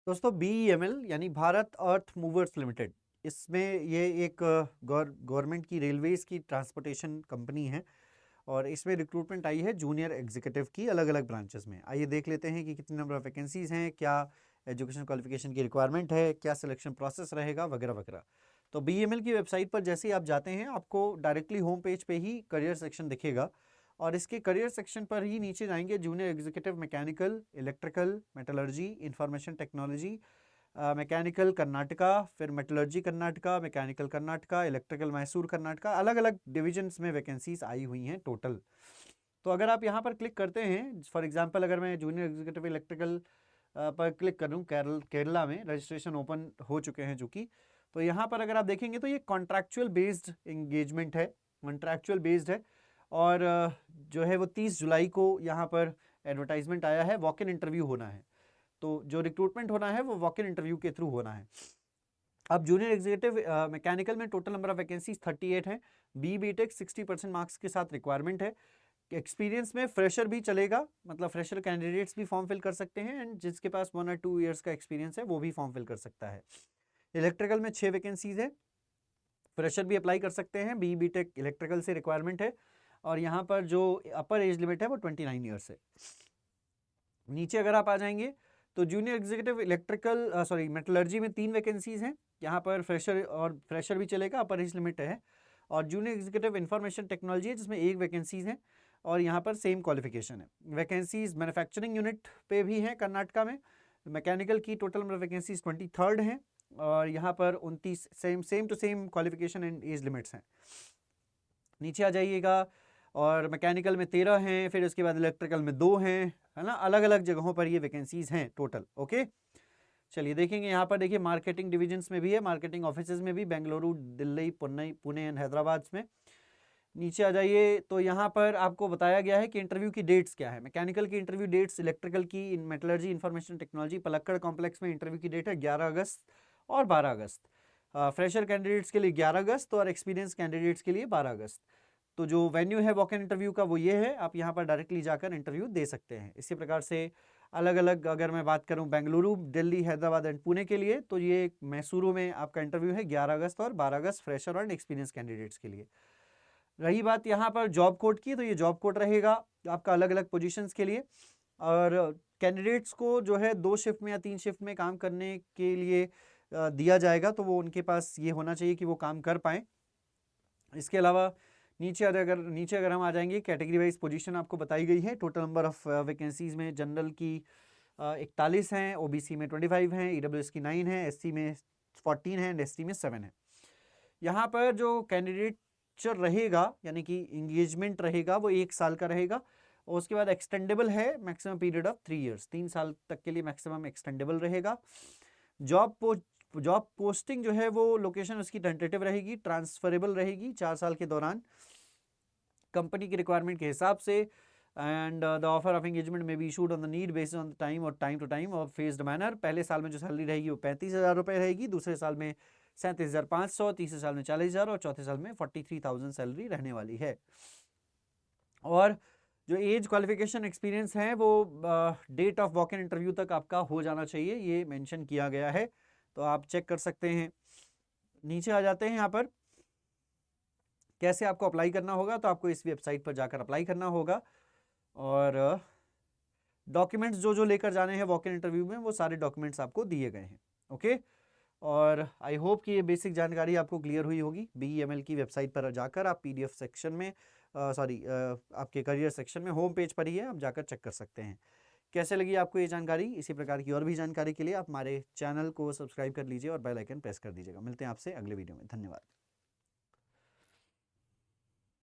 दोस्तों BEML यानी भारत अर्थ movers limited, इसमें ये एक गवर्नमेंट की रेलवेज की ट्रांसपोर्टेशन कंपनी है और इसमें रिक्रूटमेंट आई है जूनियर एग्जीक्यूटिव की अलग अलग ब्रांचेस में। आइए देख लेते हैं कि कितने नंबर ऑफ वैकेंसीज हैं, क्या एजुकेशन क्वालिफिकेशन की रिक्वायरमेंट है, क्या सिलेक्शन प्रोसेस रहेगा वगैरह वगैरह। तो BEML की वेबसाइट पर जैसे ही आप जाते हैं आपको डायरेक्टली होम पेज पे ही करियर सेक्शन दिखेगा और इसके करियर सेक्शन पर ही नीचे जाएंगे junior executive mechanical, electrical, metallurgy, information technology, mechanical Karnataka, फिर metallurgy Karnataka, mechanical Karnataka, electrical Mysore Karnataka, अलग अलग डिविजन्स में वैकेंसीज आई हुई हैं टोटल। तो अगर आप यहाँ पर क्लिक करते हैं, फॉर एग्जांपल अगर मैं जूनियर एग्जीक्यूटिव इलेक्ट्रिकल पर क्लिक करूँ, केरला में रजिस्ट्रेशन ओपन हो चुके हैं चूँकि, तो यहाँ पर अगर आप देखेंगे तो ये कॉन्ट्रैक्चुअल बेस्ड इंगेजमेंट है, कॉन्ट्रैक्चुअल बेस्ड है और जो है वो 30 जुलाई को यहाँ पर एडवर्टाइजमेंट आया है, वॉक इन इंटरव्यू होना है। तो जो रिक्रूटमेंट होना है वो वॉक इन इंटरव्यू के थ्रू होना है। अब जूनियर एग्जीक्यूटिव मैकेनिकल में टोटल नंबर ऑफ वैकेंसीज 38 हैं। BTech 60% मार्क्स के साथ रिक्वायरमेंट है। एक्सपीरियंस में फ्रेशर भी चलेगा, मतलब फ्रेशर कैंडिडेट्स भी फॉर्म फिल कर सकते हैं एंड जिसके पास 1 और 2 ईयर्स का एक्सपीरियंस है वो भी फॉर्म फिल कर सकता है। इलेक्ट्रिकल में 6 वैकेंसीज है, फ्रेशर भी अप्लाई कर सकते हैं। BTech इलेक्ट्रिकल से रिक्वायरमेंट है और यहाँ पर जो अपर एज लिमिट है वो 29 ईयर्स है। नीचे अगर आप आ जाएंगे तो जूनियर एग्जीक्यूटिव इलेक्ट्रिकल मेटलर्जी में 3 वैकेंसीज हैं। यहाँ पर फ्रेशर भी चलेगा, अपर एज लिमिट है। और जूनियर एग्जीक्यूटिव इंफॉर्मेशन टेक्नोलॉजी है जिसमें 1 वैकेंसीज है और यहाँ पर सेम क्वालिफिकेशन है। वैकेंसीज मैन्युफैक्चरिंग यूनिट पे भी हैं कर्नाटका में। मैकेनिकल की टोटल नंबर वैकेंसीज 23 हैं और यहाँ पर 29 same to same qualification and age limits हैं। नीचे आ जाइएगा और मैकेनिकल में 13 हैं, फिर उसके बाद इलेक्ट्रिकल में 2 हैं, है ना। अलग अलग जगहों पर ये वैकेंसीज हैं टोटल। ओके, चलिए देखेंगे यहाँ पर। देखिए मार्केटिंग डिविजन्स में भी है, मार्केटिंग ऑफिसेज में भी, बेंगलुरु, दिल्ली, पुणे एंड हैदराबाद में। नीचे आ जाइए तो यहाँ पर आपको बताया गया है कि इंटरव्यू की डेट्स क्या है। मैकेनिकल की इंटरव्यू डेट्स, इलेक्ट्रिकल की, metallurgy, information technology, Palakkad complex में इंटरव्यू की डेट है 11 अगस्त और 12 अगस्त। फ्रेशर कैंडिडेट्स के लिए 11 अगस्त और एक्सपीरियंस कैंडिडेट्स के लिए 12 अगस्त। तो जो वेन्यू है वॉक इन इंटरव्यू का वो ये है, आप यहाँ पर डायरेक्टली जाकर इंटरव्यू दे सकते हैं। इसी प्रकार से अलग अलग अगर मैं बात करूँ बेंगलुरु, दिल्ली, हैदराबाद एंड पुणे के लिए, तो ये मैसूरू में आपका इंटरव्यू है 11 अगस्त और 12 अगस्त फ्रेशर और एक्सपीरियंस कैंडिडेट्स के लिए। रही बात यहाँ पर जॉब कोड की, तो ये जॉब कोड रहेगा आपका अलग अलग पोजीशंस के लिए और कैंडिडेट्स को जो है 2 शिफ्ट में या 3 शिफ्ट में काम करने के लिए दिया जाएगा, तो वो उनके पास ये होना चाहिए कि वो काम कर पाएँ। इसके अलावा नीचे अगर हम आ जाएंगे, कैटेगरी वाइज पोजीशन आपको बताई गई है। टोटल नंबर ऑफ वैकेंसीज में जनरल की 41 हैं, OBC में 25 हैं, EWS की 9 है, SC में 14 है एंड ST में 7 है। यहाँ पर जो कैंडिडेटचर रहेगा यानी कि इंगेजमेंट रहेगा वो 1 साल का रहेगा और उसके बाद एक्सटेंडेबल है मैक्सिमम पीरियड ऑफ 3 ईयर्स, 3 साल तक के लिए मैक्सिमम एक्सटेंडेबल रहेगा। जॉब पोस्टिंग जो है वो लोकेशन उसकी टेंटेटिव रहेगी, ट्रांसफरेबल रहेगी 4 साल के दौरान कंपनी की रिक्वायरमेंट के हिसाब से। And the offer of engagement may be issued on the need based on the time or time to time or phased manner. पहले साल में जो सैलरी रहेगी वो 35,000 रुपये रहेगी, दूसरे साल में 37,500, तीसरे साल में 40,000 और चौथे साल में 43,000 सैलरी रहने वाली है। और जो एज क्वालिफिकेशन एक्सपीरियंस है वो date of walk in interview तक आपका हो जाना चाहिए, ये मेंशन किया गया है, तो आप चेक कर सकते हैं। नीचे आ जाते हैं यहाँ पर कैसे आपको अप्लाई करना होगा, तो आपको इस वेबसाइट पर जाकर अप्लाई करना होगा और डॉक्यूमेंट्स जो लेकर जाने हैं वॉक इन इंटरव्यू में वो सारे डॉक्यूमेंट्स आपको दिए गए हैं। ओके, और आई होप कि ये बेसिक जानकारी आपको क्लियर हुई होगी। BEML की वेबसाइट पर जाकर आप PDF सेक्शन में आपके करियर सेक्शन में होम पेज पर ही है, आप जाकर चेक कर सकते हैं। कैसे लगी आपको ये जानकारी? इसी प्रकार की और भी जानकारी के लिए आप हमारे चैनल को सब्सक्राइब कर लीजिए और बेल आइकन प्रेस कर दीजिएगा। मिलते हैं आपसे अगले वीडियो में। धन्यवाद।